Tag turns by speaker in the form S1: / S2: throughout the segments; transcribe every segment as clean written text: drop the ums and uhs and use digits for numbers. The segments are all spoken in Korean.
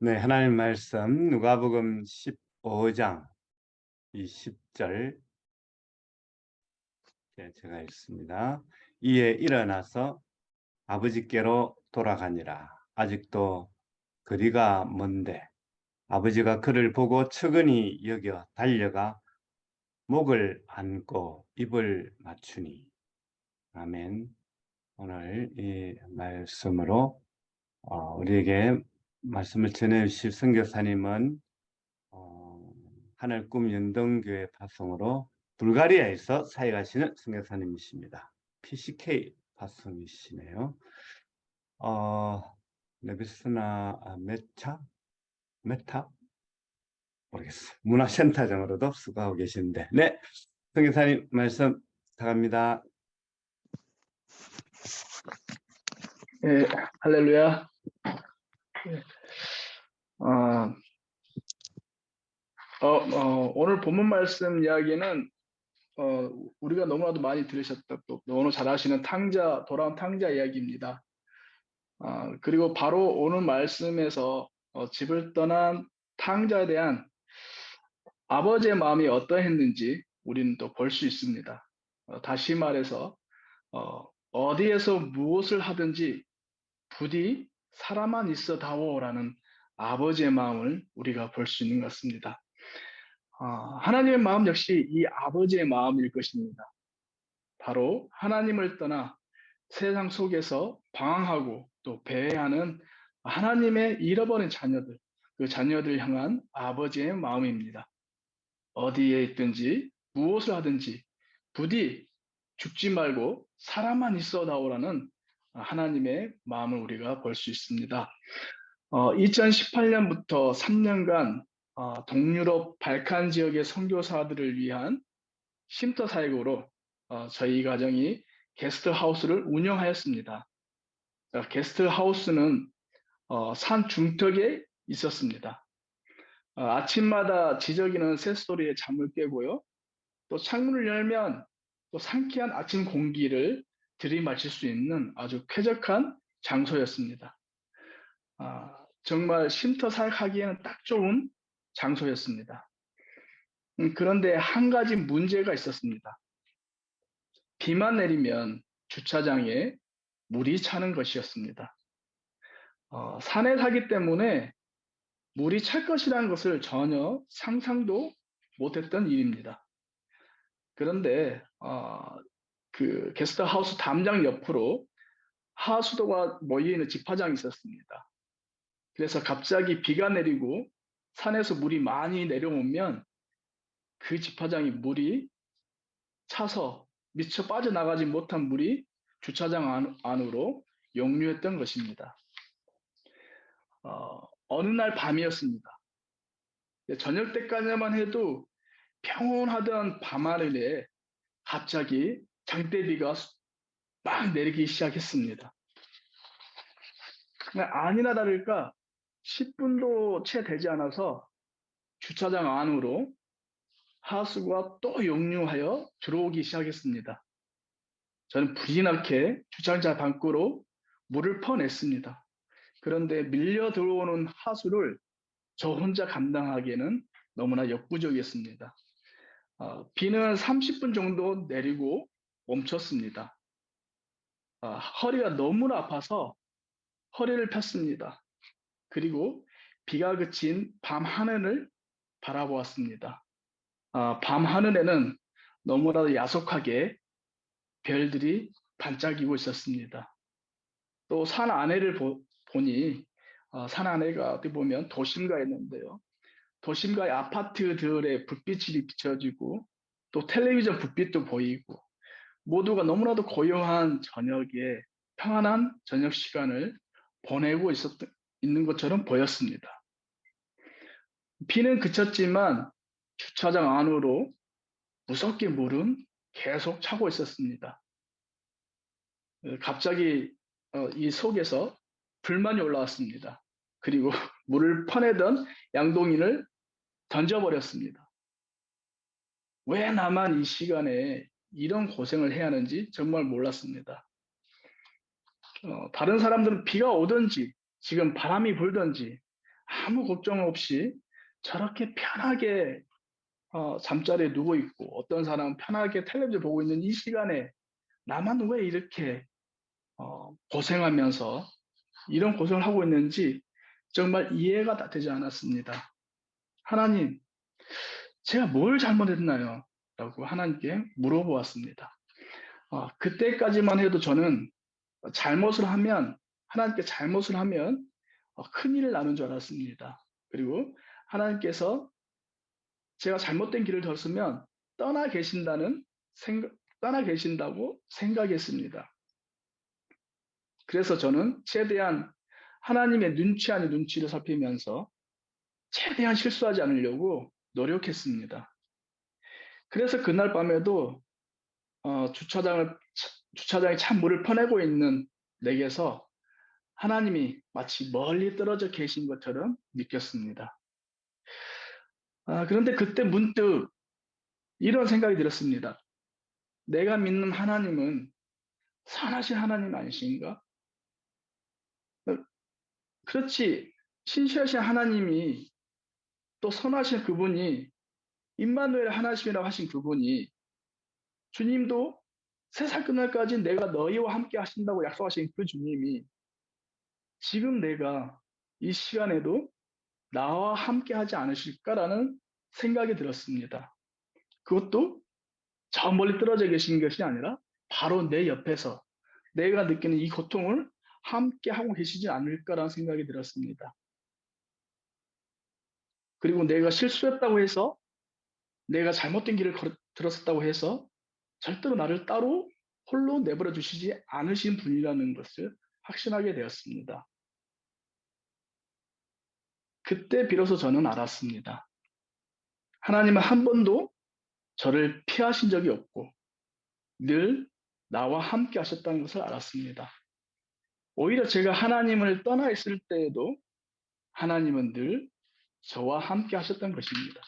S1: 네, 하나님 말씀 누가복음 15장 20절 제가 읽습니다. 이에 일어나서 아버지께로 돌아가니라. 아직도 거리가 먼데 아버지가 그를 보고 측은히 여겨 달려가 목을 안고 입을 맞추니. 아멘. 오늘 이 말씀으로 우리에게 말씀을 전해주실 선교사님은 하늘 꿈 연동교회 파송으로 불가리아에서 사역하시는 선교사님이십니다. PCK 파송이시네요. 네비스나 메타 모르겠어요. 문화센터장으로도 수고하고 계시는데, 네, 선교사님 말씀 부탁합니다.
S2: 예, 할렐루야. 예, 어, 오늘 본문 말씀 이야기는 우리가 너무나도 많이 들으셨다, 또 너무 잘 아시는 돌아온 탕자 이야기입니다. 그리고 바로 오늘 말씀에서 집을 떠난 탕자에 대한 아버지의 마음이 어떠했는지 우리는 또 볼 수 있습니다. 다시 말해서 어디에서 무엇을 하든지 부디 사람만 있어 다오라는 아버지의 마음을 우리가 볼 수 있는 것 같습니다. 하나님의 마음 역시 이 아버지의 마음일 것입니다. 바로 하나님을 떠나 세상 속에서 방황하고 또 배회하는 하나님의 잃어버린 자녀들, 그 자녀들 향한 아버지의 마음입니다. 어디에 있든지 무엇을 하든지 부디 죽지 말고 사람만 있어 다오라는 하나님의 마음을 우리가 볼 수 있습니다. 2018년부터 3년간 동유럽 발칸 지역의 선교사들을 위한 쉼터 사역으로 저희 가정이 게스트하우스를 운영하였습니다. 게스트하우스는 산 중턱에 있었습니다. 아침마다 지저귀는 새소리에 잠을 깨고요. 또 창문을 열면 또 상쾌한 아침 공기를 들이마실 수 있는 아주 쾌적한 장소였습니다. 정말 쉼터 사역하기에는 딱 좋은 장소였습니다. 그런데 한 가지 문제가 있었습니다. 비만 내리면 주차장에 물이 차는 것이었습니다. 산에 사기 때문에 물이 찰 것이라는 것을 전혀 상상도 못했던 일입니다. 그런데 그 게스트하우스 담장 옆으로 하수도가 모여있는 집화장이 있었습니다. 그래서 갑자기 비가 내리고 산에서 물이 많이 내려오면 그 집화장이 물이 차서 미처 빠져나가지 못한 물이 주차장 안으로 역류했던 것입니다. 어느 날 밤이었습니다. 저녁 때까지만 해도 평온하던 밤하늘에 갑자기 장대비가 막 내리기 시작했습니다. 아니나 다를까 10분도 채 되지 않아서 주차장 안으로 하수구가 또 역류하여 들어오기 시작했습니다. 저는 불이 나게 주차장 밖으로 물을 퍼냈습니다. 그런데 밀려 들어오는 하수를 저 혼자 감당하기에는 너무나 역부족이었습니다. 비는 30분 정도 내리고 멈췄습니다. 허리가 너무나 아파서 허리를 폈습니다. 그리고 비가 그친 밤 하늘을 바라보았습니다. 밤 하늘에는 너무나도 야속하게 별들이 반짝이고 있었습니다. 또 산 아래를 보니 산 아래가 어떻게 보면 도심가에 있는데요. 도심가의 아파트들의 불빛이 비춰지고 또 텔레비전 불빛도 보이고 모두가 너무나도 고요한 저녁에 평안한 저녁 시간을 보내고 있는 것처럼 보였습니다. 비는 그쳤지만 주차장 안으로 무섭게 물은 계속 차고 있었습니다. 갑자기 이 속에서 불만이 올라왔습니다. 그리고 물을 퍼내던 양동이를 던져버렸습니다. 왜 나만 이 시간에 이런 고생을 해야 하는지 정말 몰랐습니다. 다른 사람들은 비가 오든지 지금 바람이 불든지 아무 걱정 없이 저렇게 편하게 잠자리에 누워 있고, 어떤 사람은 편하게 텔레비전 보고 있는 이 시간에 나만 왜 이렇게 고생하면서 이런 고생을 하고 있는지 정말 이해가 다 되지 않았습니다. 하나님, 제가 뭘 잘못했나요? 라고 하나님께 물어보았습니다. 그때까지만 해도 저는 잘못을 하면, 하나님께 잘못을 하면 큰일을 나는 줄 알았습니다. 그리고 하나님께서 제가 잘못된 길을 뒀으면 떠나 계신다는 떠나 계신다고 생각했습니다. 그래서 저는 최대한 하나님의 눈치 아닌 눈치를 살피면서 최대한 실수하지 않으려고 노력했습니다. 그래서 그날 밤에도 주차장에 찬 물을 퍼내고 있는 내게서 하나님이 마치 멀리 떨어져 계신 것처럼 느꼈습니다. 그런데 그때 문득 이런 생각이 들었습니다. 내가 믿는 하나님은 선하신 하나님 아니신가? 그렇지. 신실하신 하나님이, 또 선하신 그분이, 임마누엘 하나님이라고 하신 그분이, 주님도 세상 끝날까지 내가 너희와 함께 하신다고 약속하신 그 주님이 지금 내가 이 시간에도 나와 함께 하지 않으실까라는 생각이 들었습니다. 그것도 저 멀리 떨어져 계신 것이 아니라 바로 내 옆에서 내가 느끼는 이 고통을 함께 하고 계시지 않을까라는 생각이 들었습니다. 그리고 내가 실수했다고 해서, 내가 잘못된 길을 들었었다고 해서 절대로 나를 따로 홀로 내버려 두시지 않으신 분이라는 것을 확신하게 되었습니다. 그때 비로소 저는 알았습니다. 하나님은 한 번도 저를 피하신 적이 없고 늘 나와 함께 하셨다는 것을 알았습니다. 오히려 제가 하나님을 떠나 있을 때에도 하나님은 늘 저와 함께 하셨던 것입니다.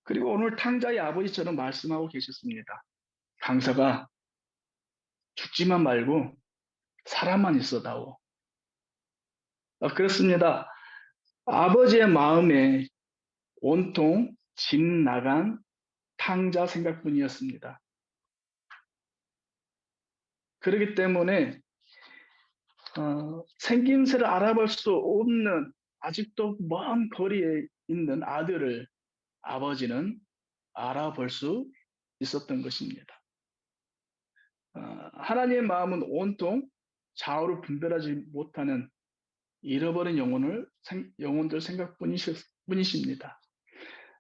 S2: 그리고 오늘 탕자의 아버지처럼 말씀하고 계셨습니다. 강사가 죽지만 말고 사람만 있어다오. 그렇습니다. 아버지의 마음에 온통 집 나간 탕자 생각뿐이었습니다. 그렇기 때문에 생김새를 알아볼 수 없는, 아직도 먼 거리에 있는 아들을 아버지는 알아볼 수 있었던 것입니다. 하나님의 마음은 온통 좌우를 분별하지 못하는 잃어버린 영혼들 생각뿐이십니다.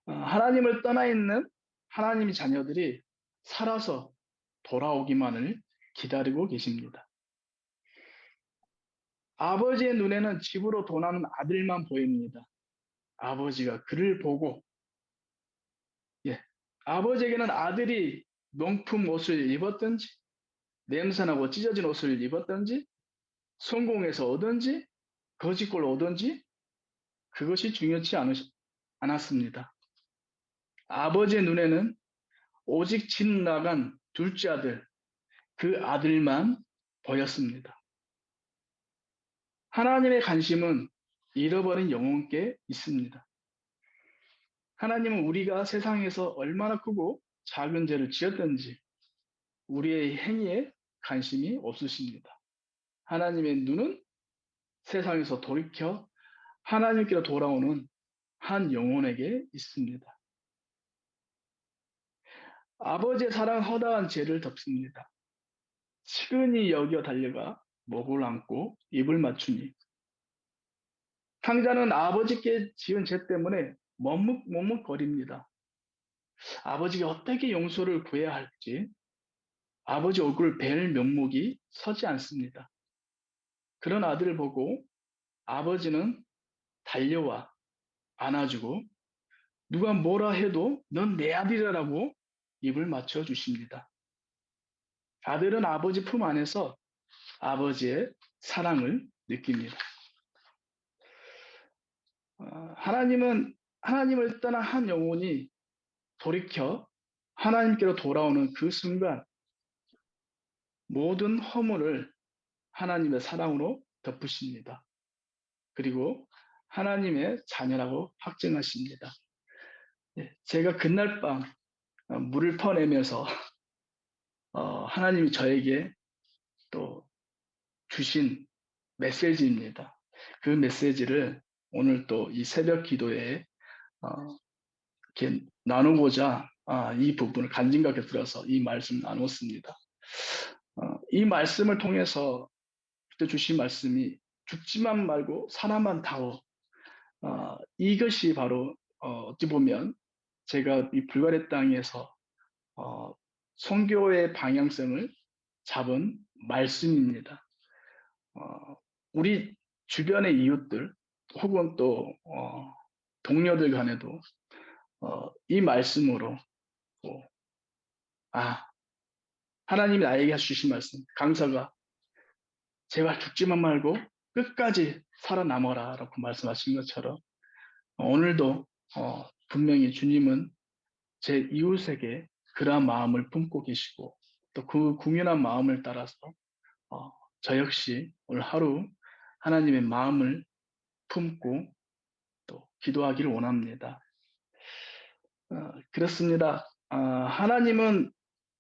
S2: 하나님을 떠나 있는 하나님의 자녀들이 살아서 돌아오기만을 기다리고 계십니다. 아버지의 눈에는 집으로 돌아오는 아들만 보입니다. 아버지가 그를 보고, 아버지에게는 아들이 명품 옷을 입었든지, 냄새나고 찢어진 옷을 입었든지, 성공해서 오든지, 거짓골 오든지, 그것이 중요치 않았습니다. 아버지의 눈에는 오직 집 나간 둘째 아들, 그 아들만 보였습니다. 하나님의 관심은 잃어버린 영혼께 있습니다. 하나님은 우리가 세상에서 얼마나 크고 작은 죄를 지었든지 우리의 행위에 관심이 없으십니다. 하나님의 눈은 세상에서 돌이켜 하나님께로 돌아오는 한 영혼에게 있습니다. 아버지의 사랑은 허다한 죄를 덮습니다. 치근히 여겨 달려가 목을 안고 입을 맞추니, 탕자는 아버지께 지은 죄 때문에 머뭇머뭇거립니다. 아버지께 어떻게 용서를 구해야 할지, 아버지 얼굴을 뵐 면목이 서지 않습니다. 그런 아들을 보고 아버지는 달려와 안아주고, 누가 뭐라 해도 넌 내 아들이라고 입을 맞춰 주십니다. 아들은 아버지 품 안에서 아버지의 사랑을 느낍니다. 하나님을 떠난 한 영혼이 돌이켜 하나님께로 돌아오는 그 순간 모든 허물을 하나님의 사랑으로 덮으십니다. 그리고 하나님의 자녀라고 확증하십니다. 제가 그날 밤 물을 퍼내면서 하나님이 저에게 또 주신 메시지입니다. 그 메시지를 오늘 또 이 새벽 기도에 어, 이렇게 나누고자 이 부분을 간증하게 들어서 이 말씀 나눴습니다. 이 말씀을 통해서 그때 주신 말씀이 죽지만 말고 살아만 다오. 이것이 바로 어찌 보면 제가 이 불가리 땅에서 선교의 방향성을 잡은 말씀입니다. 우리 주변의 이웃들 혹은 또 동료들 간에도 이 말씀으로 하나님이 나에게 주신 말씀 강사가 제발 죽지만 말고 끝까지 살아남아라 라고 말씀하신 것처럼 오늘도 분명히 주님은 제 이웃에게 그러한 마음을 품고 계시고 또 그 궁연한 마음을 따라서 저 역시 오늘 하루 하나님의 마음을 품고 또 기도하기를 원합니다. 그렇습니다. 하나님은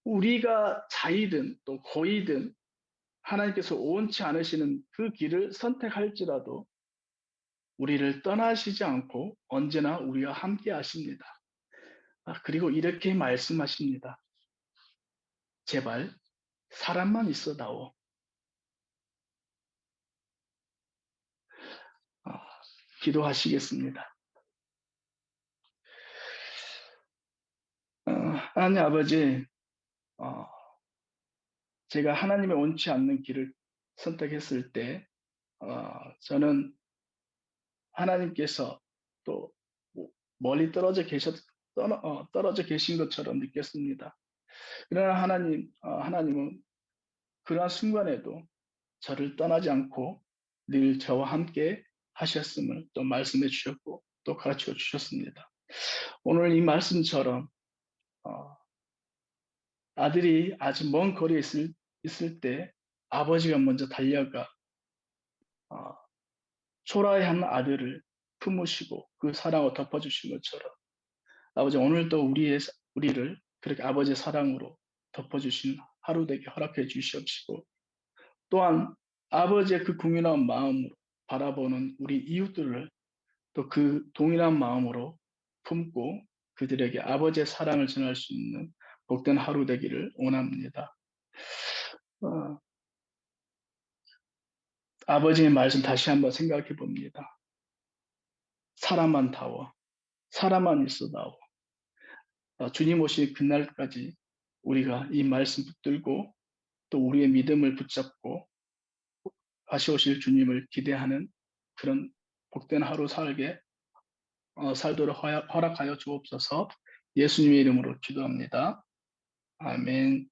S2: 우리가 자이든 또 고이든 하나님께서 온치 않으시는 그 길을 선택할지라도 우리를 떠나시지 않고 언제나 우리와 함께 하십니다. 그리고 이렇게 말씀하십니다. 제발 사람만 있어다오. 기도하시겠습니다. 하나님 아버지, 제가 하나님의 원치 않는 길을 선택했을 때 저는 하나님께서 또 멀리 떨어져 계신 것처럼 느꼈습니다. 그러나 하나님은 그러한 순간에도 저를 떠나지 않고 늘 저와 함께 하셨음을 또 말씀해 주셨고 또 가르쳐 주셨습니다. 오늘 이 말씀처럼 아들이 아주 먼 거리에 있을 때 아버지가 먼저 달려가 초라한 아들을 품으시고 그 사랑을 덮어주신 것처럼 아버지 오늘도 우리를 그렇게 아버지의 사랑으로 덮어주신 하루 되게 허락해 주시옵시고 또한 아버지의 그 궁연한 마음으로 바라보는 우리 이웃들을 또 그 동일한 마음으로 품고 그들에게 아버지의 사랑을 전할 수 있는 복된 하루 되기를 원합니다. 아버지의 말씀 다시 한번 생각해 봅니다. 사람만 다워, 사람만 있어다오. 주님 오실 그날까지 우리가 이 말씀 붙들고 또 우리의 믿음을 붙잡고 다시 오실 주님을 기대하는 그런 복된 하루 살도록 허락하여 주옵소서. 예수님의 이름으로 기도합니다. 아멘.